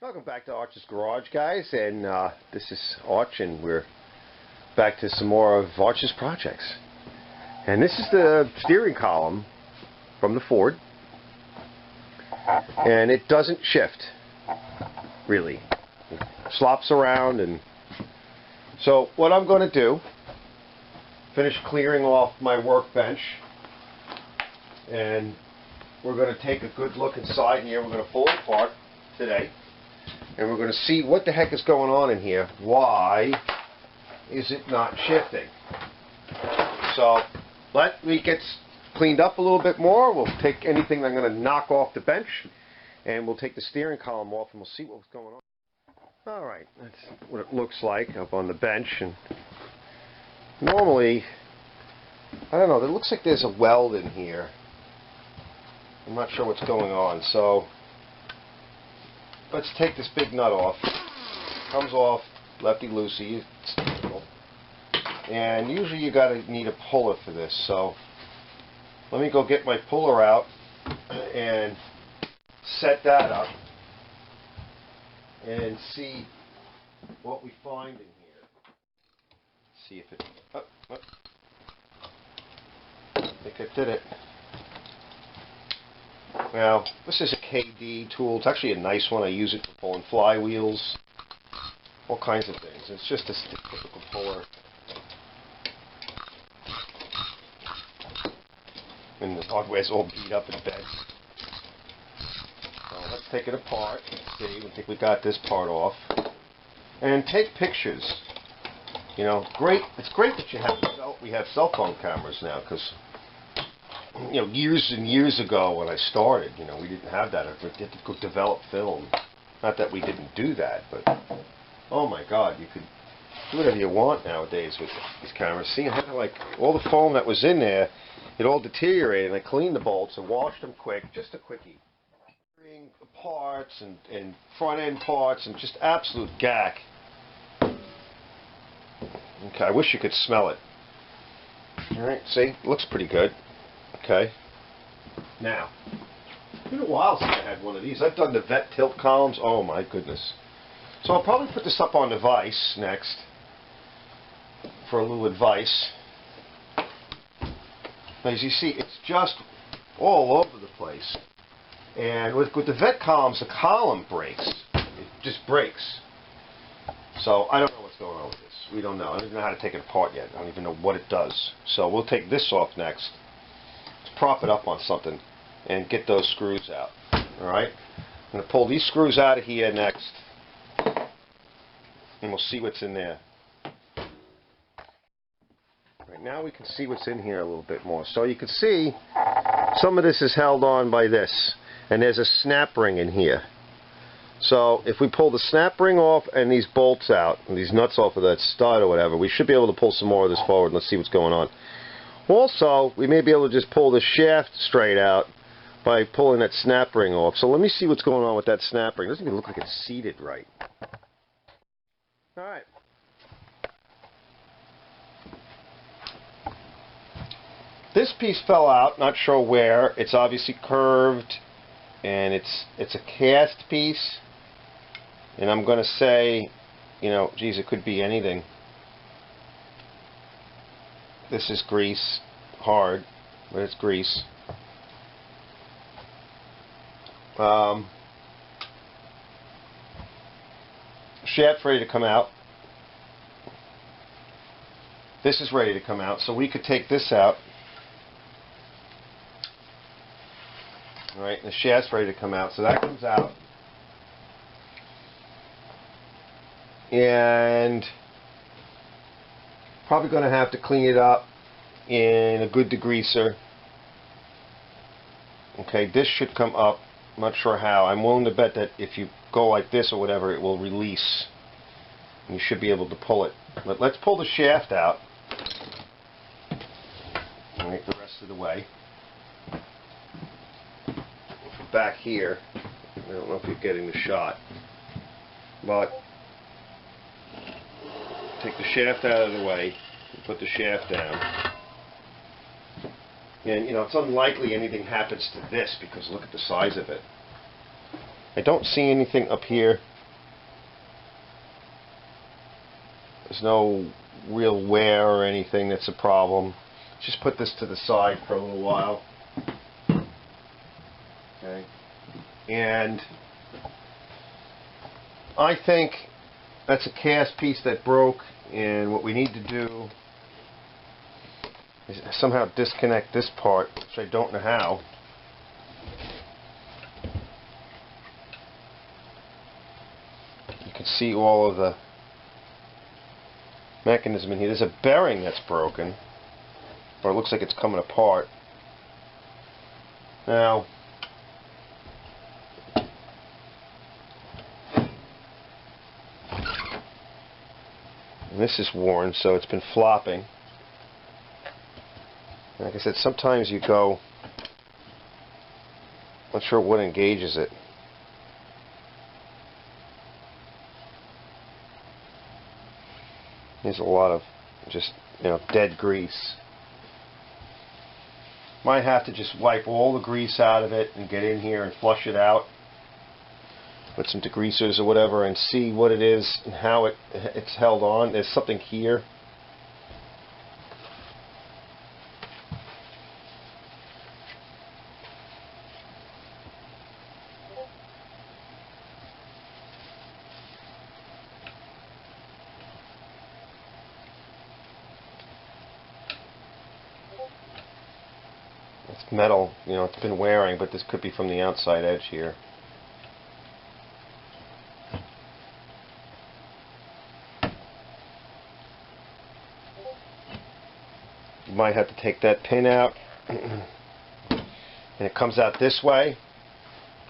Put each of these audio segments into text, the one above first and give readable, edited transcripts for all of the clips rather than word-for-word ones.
Welcome back to Arch's Garage, guys, and this is Arch, and we're back to some more of Arch's projects. And this is the steering column from the Ford, and it doesn't shift, really. It slops around, and so what I'm going to do, finish clearing off my workbench, and we're going to take a good look inside here. We're going to pull it apart today. And we're going to see what the heck is going on in here. Why is it not shifting? So let me get cleaned up a little bit more. We'll take anything that I'm going to knock off the bench, and we'll take the steering column off, and we'll see what's going on. Alright, that's what it looks like up on the bench. And normally, I don't know, it looks like there's a weld in here. I'm not sure what's going on. So let's take this big nut off. Comes off lefty-loosey. It's typical. And usually you need a puller for this. So let me go get my puller out and set that up and see what we find in here. See if it... I think I did it. Now, this is a KD tool. It's actually a nice one. I use it for pulling flywheels, all kinds of things. It's just a typical puller. And the hardware's all beat up and bent. So let's take it apart. Let's see. I think we got this part off. And take pictures. You know, it's great that we have cell phone cameras now, because years and years ago when I started, we didn't have that. We had to go develop film. Not that we didn't do that, but oh my God, you could do whatever you want nowadays with these cameras. See, I had all the foam that was in there, it all deteriorated. And I cleaned the bolts and washed them quick, just a quickie. Parts and front end parts and just absolute gack. Okay, I wish you could smell it. All right, see, it looks pretty good. Okay. Now, it's been a while since I had one of these. I've done the vet tilt columns. Oh my goodness. So I'll probably put this up on the vise next for a little advice. As you see, it's just all over the place. And with the vet columns, the column breaks. It just breaks. So I don't know what's going on with this. We don't know. I don't even know how to take it apart yet. I don't even know what it does. So we'll take this off next. Prop it up on something and get those screws out. Alright? I'm going to pull these screws out of here next, and we'll see what's in there. Right now we can see what's in here a little bit more. So you can see some of this is held on by this, and there's a snap ring in here. So if we pull the snap ring off and these bolts out, and these nuts off of that stud or whatever, we should be able to pull some more of this forward. Let's see what's going on. Also, we may be able to just pull the shaft straight out by pulling that snap ring off. So let me see what's going on with that snap ring. It doesn't even look like it's seated right. Alright. This piece fell out, not sure where. It's obviously curved, and it's a cast piece. And I'm going to say, geez, it could be anything. This is grease, hard, but it's grease. Shaft's ready to come out. This is ready to come out, so we could take this out. Alright, the shaft's ready to come out, so that comes out. And probably going to have to clean it up in a good degreaser. Okay, this should come up. I'm not sure how. I'm willing to bet that if you go like this or whatever, it will release. And you should be able to pull it. But let's pull the shaft out. Alright, the rest of the way. Back here, I don't know if you're getting the shot, but take the shaft out of the way and put the shaft down. And it's unlikely anything happens to this because look at the size of it. I don't see anything up here There's no real wear or anything that's a problem. Just put this to the side for a little while. Okay. And I think that's a cast piece that broke, and what we need to do is somehow disconnect this part, which I don't know how. You can see all of the mechanism in here. There's a bearing that's broken, or it looks like it's coming apart. Now, and this is worn, so it's been flopping. Like I said, sometimes you go, not sure what engages it. There's a lot of just, dead grease. Might have to just wipe all the grease out of it and get in here and flush it out with some degreasers or whatever and see what it is and how it's held on. There's something here. It's metal, it's been wearing, but this could be from the outside edge here. You might have to take that pin out, and it comes out this way.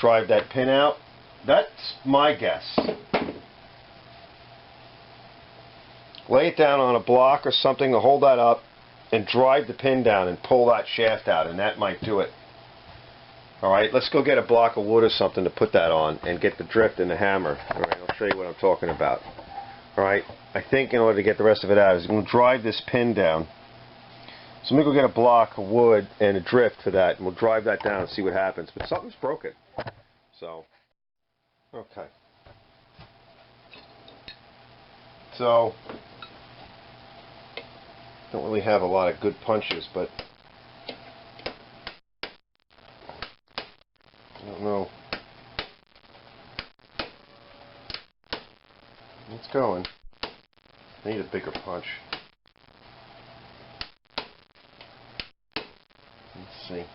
Drive that pin out. That's my guess. Lay it down on a block or something to hold that up, and drive the pin down and pull that shaft out, and that might do it. Alright, let's go get a block of wood or something to put that on and get the drift and the hammer. Alright, I'll show you what I'm talking about. Alright, I think in order to get the rest of it out, I'm going to drive this pin down. So I'm going to go get a block of wood and a drift for that, and we'll drive that down and see what happens. But something's broken. So, okay. So, don't really have a lot of good punches, but I don't know. It's going. I need a bigger punch. Let's see.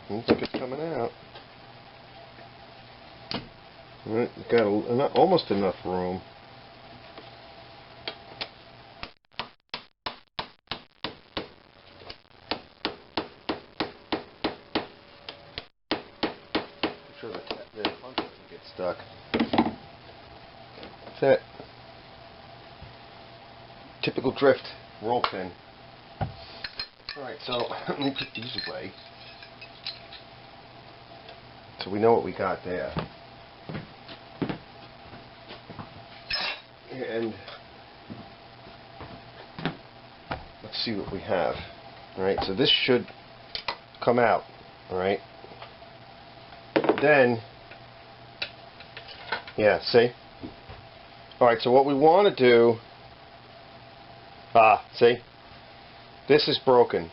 Looks like it's coming out. Alright, got almost enough room. I'm sure the punch doesn't get stuck. That's it. Typical drift roll pin. Alright, so let me put these away. So we know what we got there. And let's see what we have. Alright, so this should come out. Alright. Then, yeah, see? Alright, so what we want to do, see? This is broken.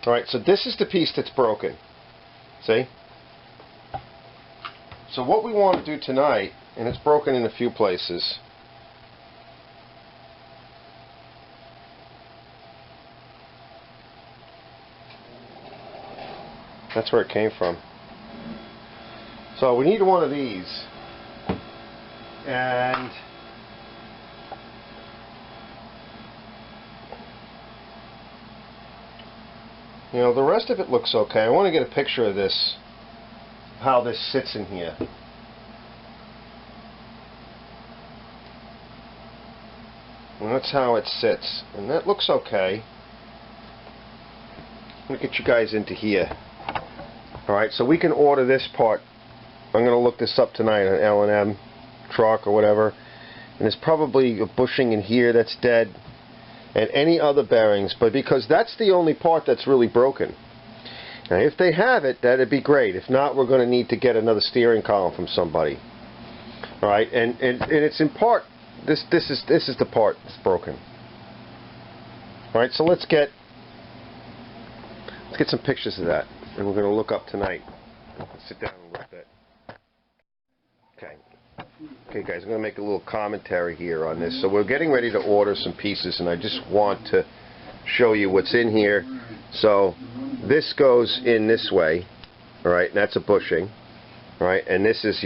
Alright, so this is the piece that's broken. See? So what we want to do tonight, and it's broken in a few places. That's where it came from. So we need one of these. And the rest of it looks okay. I want to get a picture of this, how this sits in here. And that's how it sits. And that looks okay. I'm going to get you guys into here. Alright, so we can order this part. I'm going to look this up tonight on L&M truck or whatever And there's probably a bushing in here that's dead, and any other bearings, but because that's the only part that's really broken. Now if they have it, that'd be great. If not, we're going to need to get another steering column from somebody. Alright, and it's in part, this is the part that's broken. Alright, so let's get some pictures of that, and we're going to look up tonight. Let's sit down a little bit. Okay guys, I'm going to make a little commentary here on this. So we're getting ready to order some pieces, and I just want to show you what's in here. So this goes in this way, alright, and that's a bushing, alright, and this is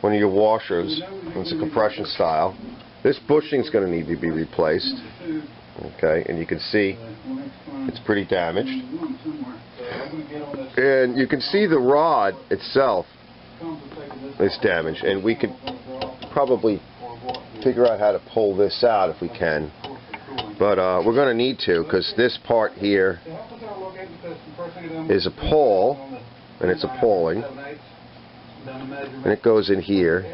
one of your washers. It's a compression style. This bushing is going to need to be replaced, okay, and you can see it's pretty damaged. And you can see the rod itself is damaged, and we could probably figure out how to pull this out if we can, but we're going to need to, because this part here is a pull, and it's a pulling, and it goes in here,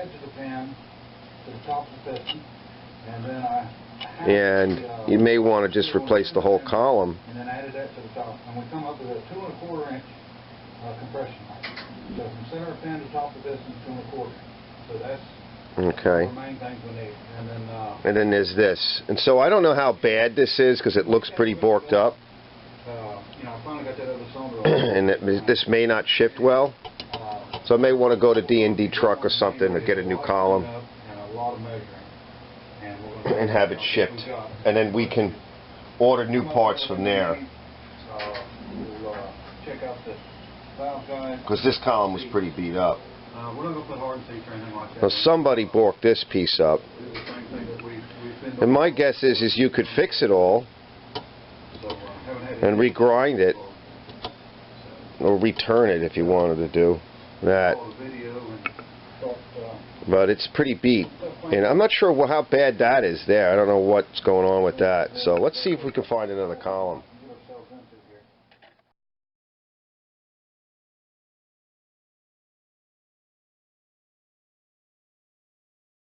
and you may want to just replace the whole column. And then added that to the top, and we come up with a 2 1/4 inch compression pipe. So from center of pin to top of this is 2 1/4. So that's okay. the main things we need. And then there's this. And so I don't know how bad this is, because it looks pretty borked up. You know, I finally got that other cylinder. And this may not shift well. So I may want to go to D&D truck or something to get a new column and have it shipped. And then we can order new parts from there. We'll check out the valve guide. Because this column was pretty beat up. We're not going to put hard seats or anything like that. Now somebody borked this piece up. And my guess is you could fix it all and regrind it, or return it if you wanted to do that. But it's pretty beat, and I'm not sure how bad that is there. I don't know what's going on with that. So let's see if we can find another column.